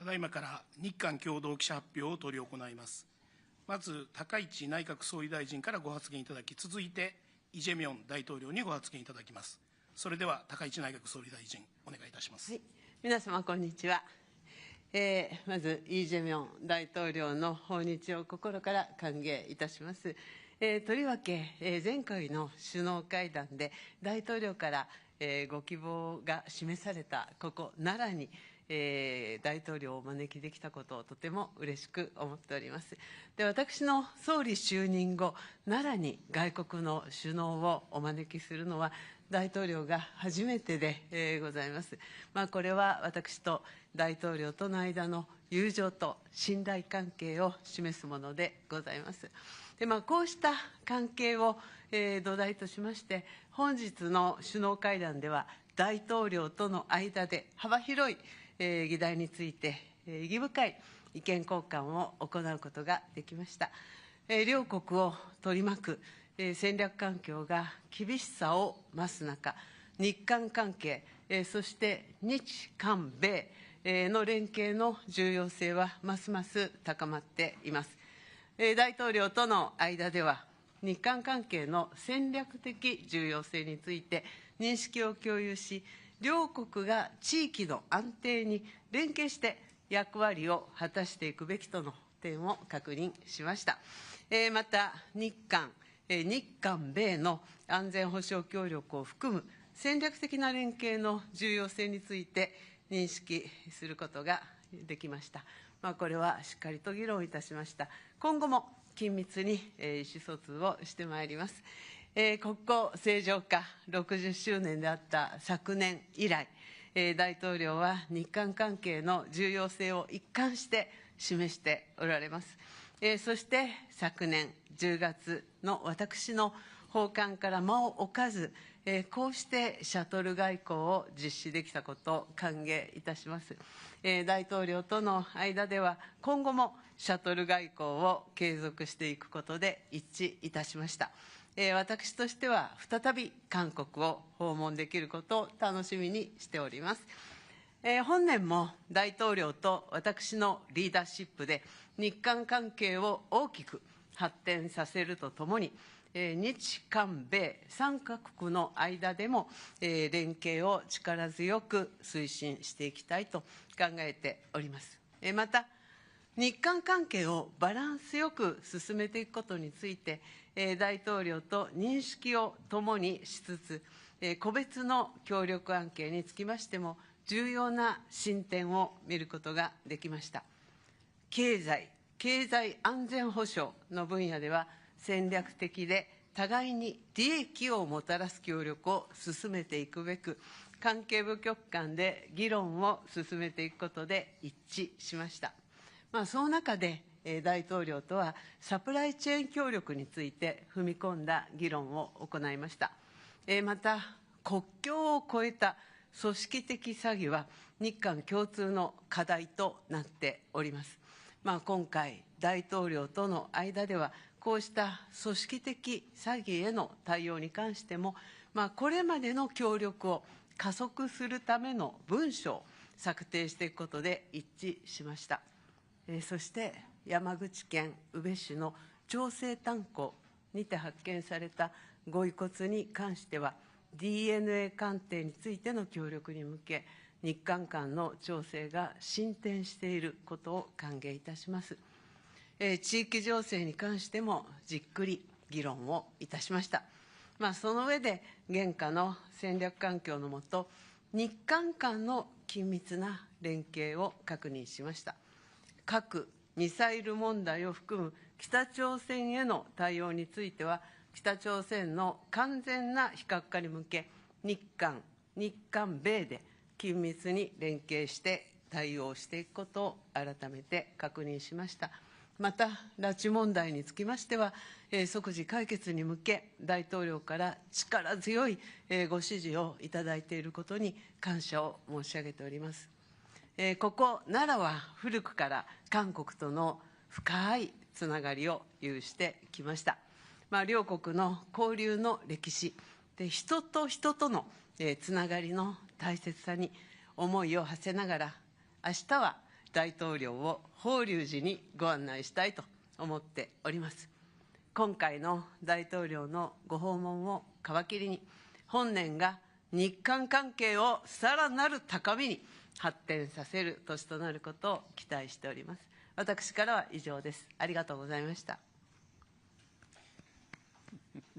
だいまから日韓共同記者発表を執り行います。まず、高市内閣総理大臣からご発言いただき、続いて、イ・ジェミョン大統領にご発言いただきます。それでは、高市内閣総理大臣、お願いいたします。はい、皆様、こんにちは。まず、イ・ジェミョン大統領の訪日を心から歓迎いたします。とりわけ、前回の首脳会談で、大統領から、ご希望が示された、ここ、奈良に、大統領をお招きできたことをとても嬉しく思っております。で、私の総理就任後、奈良に外国の首脳をお招きするのは、大統領が初めてで、ございます。これは私と大統領との間の友情と信頼関係を示すものでございます。で、こうした関係を、土台としまして、本日の首脳会談では、大統領との間で幅広い、議題について、意義深い意見交換を行うことができました。両国を取り巻く、戦略環境が厳しさを増す中、日韓関係、そして日韓米の連携の重要性はますます高まっています。大統領との間では、日韓関係の戦略的重要性について認識を共有し、両国が地域の安定に連携して役割を果たしていくべきとの点を確認しました。また、日韓米の安全保障協力を含む戦略的な連携の重要性について認識することができました。これはしっかりと議論いたしました。今後も緊密に意思疎通をしてまいります。国交正常化60周年であった昨年以来、大統領は日韓関係の重要性を一貫して示しておられます。そして昨年10月の私の訪韓から間を置かず、こうしてシャトル外交を実施できたことを歓迎いたします。大統領との間では、今後もシャトル外交を継続していくことで一致いたしました。私としては、再び韓国を訪問できることを楽しみにしております。本年も大統領と私のリーダーシップで、日韓関係を大きく発展させるとともに、日韓米3カ国の間でも、連携を力強く推進していきたいと考えております。また、日韓関係をバランスよく進めていくことについて、大統領と認識を共にしつつ、個別の協力案件につきましても、重要な進展を見ることができました。経済安全保障の分野では、戦略的で互いに利益をもたらす協力を進めていくべく、関係部局間で議論を進めていくことで一致しました。その中で、大統領とはサプライチェーン協力について踏み込んだ議論を行いました。また、国境を越えた組織的詐欺は日韓共通の課題となっております。今回、大統領との間では、こうした組織的詐欺への対応に関しても、これまでの協力を加速するための文書を策定していくことで一致しました。そして山口県宇部市の長生炭鉱にて発見されたご遺骨に関しては、DNA 鑑定についての協力に向け、日韓間の調整が進展していることを歓迎いたします。地域情勢に関してもじっくり議論をいたしました。その上で、現下の戦略環境のもと、日韓間の緊密な連携を確認しました。核・ミサイル問題を含む北朝鮮への対応については、北朝鮮の完全な非核化に向け、日韓米で緊密に連携して対応していくことを改めて確認しました。また、拉致問題につきましては、即時解決に向け、大統領から力強いご指示をいただいていることに感謝を申し上げております。ここ奈良は古くから韓国との深いつながりを有してきました。両国の交流の歴史で、人と人とのつながりの大切さに思いを馳せながら、明日は大統領を法隆寺にご案内したいと思っております。今回の大統領のご訪問を皮切りに、本年が日韓関係をさらなる高みに発展させる年となることを期待しております。私からは以上です。ありがとうございました。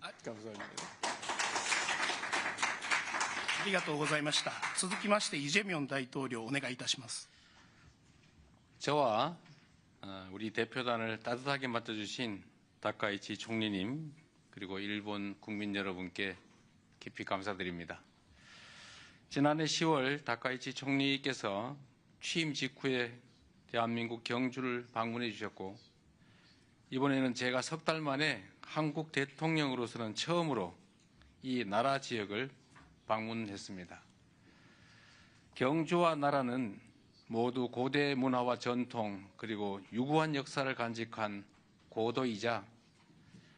ありがとうございました。続きまして、イ・ジェミョン大統領、お願いいたします。 저와 우리 대표단을 따뜻하게 맡아주신 다카이치 총리님 그리고 일본 국민 여러분께 깊이 감사드립니다. 지난해 10월 다카이치 총리께서 취임 직후에 대한민국 경주를 방문해 주셨고 이번에는 제가 석 달 만에 한국 대통령으로서는 처음으로 이 나라 지역을 방문했습니다. 경주와 나라는 모두 고대 문화와 전통 그리고 유구한 역사를 간직한 고도이자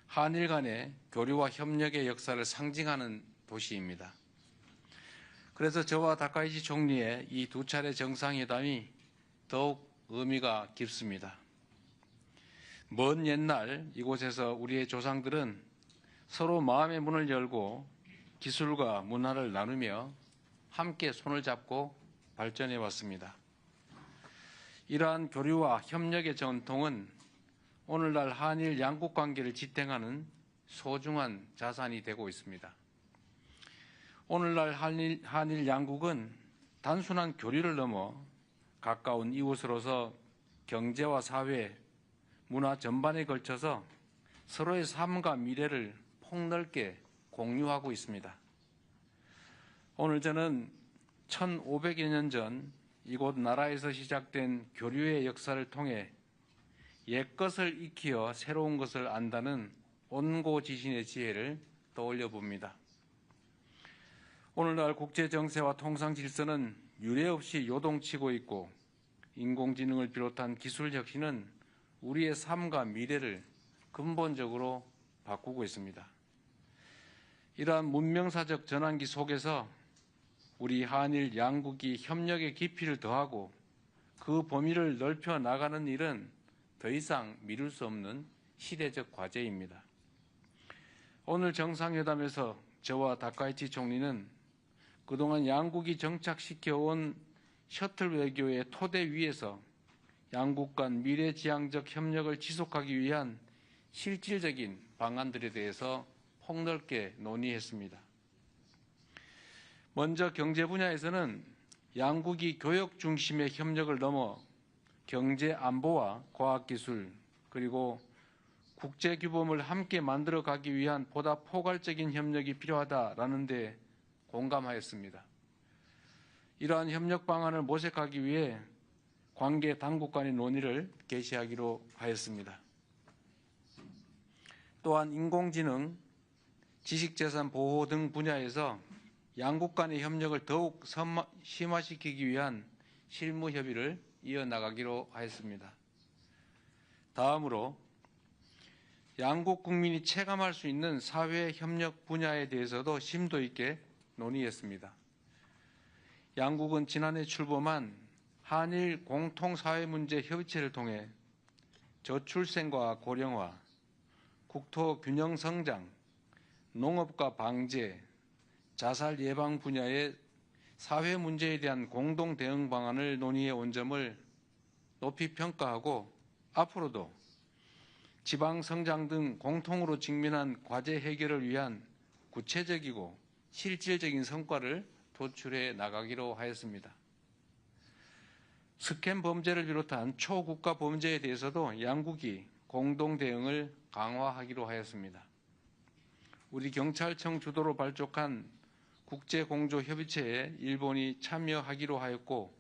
한일 간의 교류와 협력의 역사를 상징하는 도시입니다. 그래서 저와 다카이치 총리의 이 두 차례 정상회담이 더욱 의미가 깊습니다. 먼 옛날 이곳에서 우리의 조상들은 서로 마음의 문을 열고 기술과 문화를 나누며 함께 손을 잡고 발전해 왔습니다. 이러한 교류와 협력의 전통은 오늘날 한일 양국 관계를 지탱하는 소중한 자산이 되고 있습니다. 오늘날 한일 양국은 단순한 교류를 넘어 가까운 이웃으로서 경제와 사회, 문화 전반에 걸쳐서 서로의 삶과 미래를 폭넓게 공유하고 있습니다. 오늘 저는 1500여 년 전 이곳 나라에서 시작된 교류의 역사를 통해 옛것을 익히어 새로운 것을 안다는 온고지신의 지혜를 떠올려 봅니다. 오늘날 국제 정세와 통상 질서는 유례없이 요동치고 있고 인공지능을 비롯한 기술 혁신은 우리의 삶과 미래를 근본적으로 바꾸고 있습니다. 이러한 문명사적 전환기 속에서 우리 한일 양국이 협력의 깊이를 더하고 그 범위를 넓혀 나가는 일은 더 이상 미룰 수 없는 시대적 과제입니다. 오늘 정상회담에서 저와 다카이치 총리는 그동안 양국이 정착시켜온 셔틀 외교의 토대 위에서 양국 간 미래지향적 협력을 지속하기 위한 실질적인 방안들에 대해서 폭넓게 논의했습니다. 먼저 경제 분야에서는 양국이 교역 중심의 협력을 넘어 경제 안보와 과학기술 그리고 국제규범을 함께 만들어가기 위한 보다 포괄적인 협력이 필요하다라는 데 공감하였습니다. 이러한 협력 방안을 모색하기 위해 관계 당국 간의 논의를 개시하기로 하였습니다. 또한 인공지능, 지식재산 보호 등 분야에서 양국 간의 협력을 더욱 심화시키기 위한 실무 협의를 이어나가기로 하였습니다. 다음으로 양국 국민이 체감할 수 있는 사회 협력 분야에 대해서도 심도 있게 논의했습니다. 양국은 지난해 출범한 한일 공통사회문제 협의체를 통해 저출생과 고령화, 국토 균형 성장, 농업과 방제, 자살 예방 분야의 사회 문제에 대한 공동 대응 방안을 논의해 온 점을 높이 평가하고 앞으로도 지방 성장 등 공통으로 직면한 과제 해결을 위한 구체적이고 실질적인 성과를 도출해 나가기로 하였습니다. 스캔 범죄를 비롯한 초국가 범죄에 대해서도 양국이 공동 대응을 강화하기로 하였습니다. 우리 경찰청 주도로 발족한 국제공조협의체에 일본이 참여하기로 하였고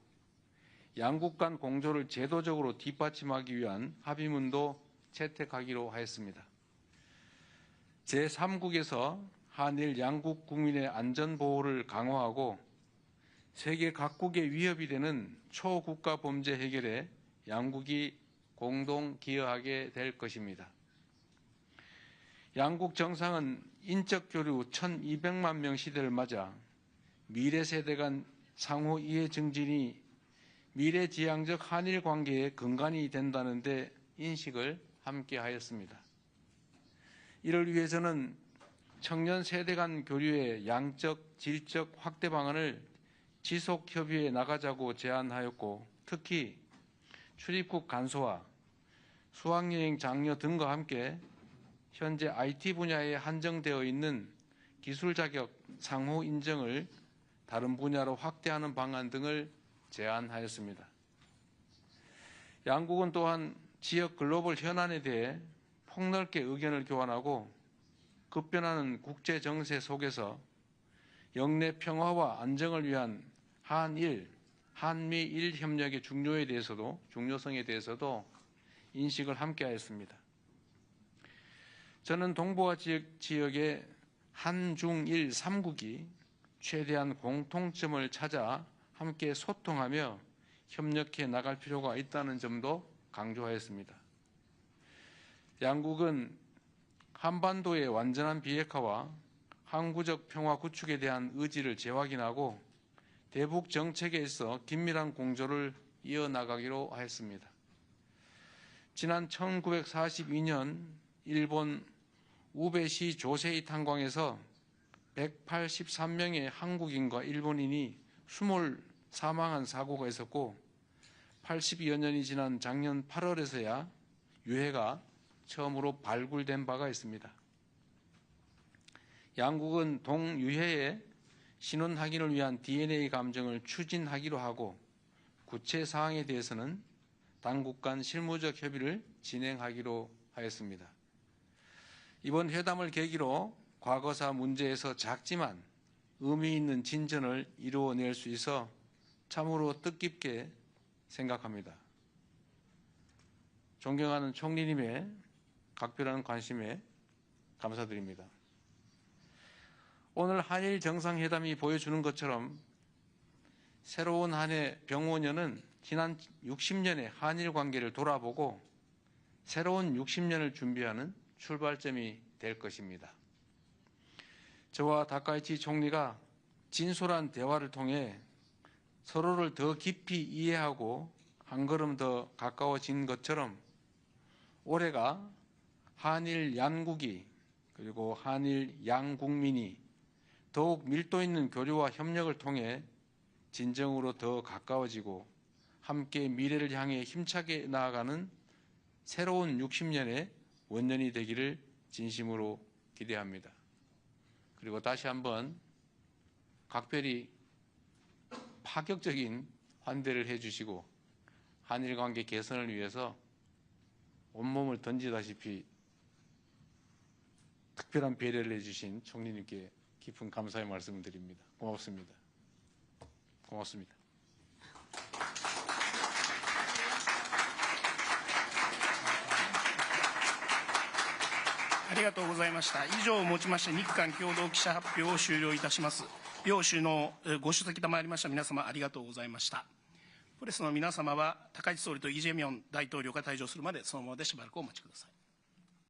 양국 간 공조를 제도적으로 뒷받침하기 위한 합의문도 채택하기로 하였습니다. 제3국에서 한일 양국 국민의 안전보호를 강화하고 세계 각국의 위협이 되는 초국가 범죄 해결에 양국이 공동 기여하게 될 것입니다. 양국 정상은 인적 교류 1200만 명 시대를 맞아 미래 세대 간 상호 이해 증진이 미래지향적 한일 관계의 근간이 된다는 데 인식을 함께 하였습니다. 이를 위해서는 청년 세대 간 교류의 양적, 질적 확대 방안을 지속 협의해 나가자고 제안하였고, 특히 출입국 간소화, 수학여행 장려 등과 함께 현재 IT 분야에 한정되어 있는 기술 자격 상호 인정을 다른 분야로 확대하는 방안 등을 제안하였습니다. 양국은 또한 지역 글로벌 현안에 대해 폭넓게 의견을 교환하고 급변하는 국제 정세 속에서 영내 평화와 안정을 위한 한일, 한미일 협력의 중요성에 대해서도 인식을 함께하였습니다. 저는 동북아 지역의 한중일 3국이 최대한 공통점을 찾아 함께 소통하며 협력해 나갈 필요가 있다는 점도 강조하였습니다. 양국은 한반도의 완전한 비핵화와 항구적 평화 구축에 대한 의지를 재확인하고 대북 정책에 있어 긴밀한 공조를 이어나가기로 하였습니다. 지난 1942년 일본 우베시 조세이 탄광에서 183명의 한국인과 일본인이 숨을 사망한 사고가 있었고 80여 년이 지난 작년 8월에서야 유해가 처음으로 발굴된 바가 있습니다. 양국은 동유해의 신원 확인을 위한 DNA 감정을 추진하기로 하고 구체 사항에 대해서는 당국 간 실무적 협의를 진행하기로 하였습니다. 이번 회담을 계기로 과거사 문제에서 작지만 의미 있는 진전을 이루어낼 수 있어 참으로 뜻깊게 생각합니다. 존경하는 총리님의 각별한 관심에 감사드립니다. 오늘 한일 정상회담이 보여주는 것처럼 새로운 한 해 병오년은 지난 60년의 한일 관계를 돌아보고 새로운 60년을 준비하는 출발점이 될 것입니다. 저와 다카이치 총리가 진솔한 대화를 통해 서로를 더 깊이 이해하고 한 걸음 더 가까워진 것처럼 올해가 한일 양국이 그리고 한일 양국민이 더욱 밀도 있는 교류와 협력을 통해 진정으로 더 가까워지고 함께 미래를 향해 힘차게 나아가는 새로운 60년의 원년이 되기를 진심으로 기대합니다. 그리고 다시 한번 각별히 파격적인 환대를 해주시고 한일 관계 개선을 위해서 온몸을 던지다시피 특별한 배려를 해주신 총리님께 깊은 감사의 말씀을 드립니다. 고맙습니다. 고맙습니다. ありがとうございました。以上をもちまして日韓共同記者発表を終了いたします。両首脳ご出席賜りました皆様ありがとうございました。プレスの皆様は高市総理とイ・ジェミョン大統領が退場するまでそのままでしばらくお待ちください。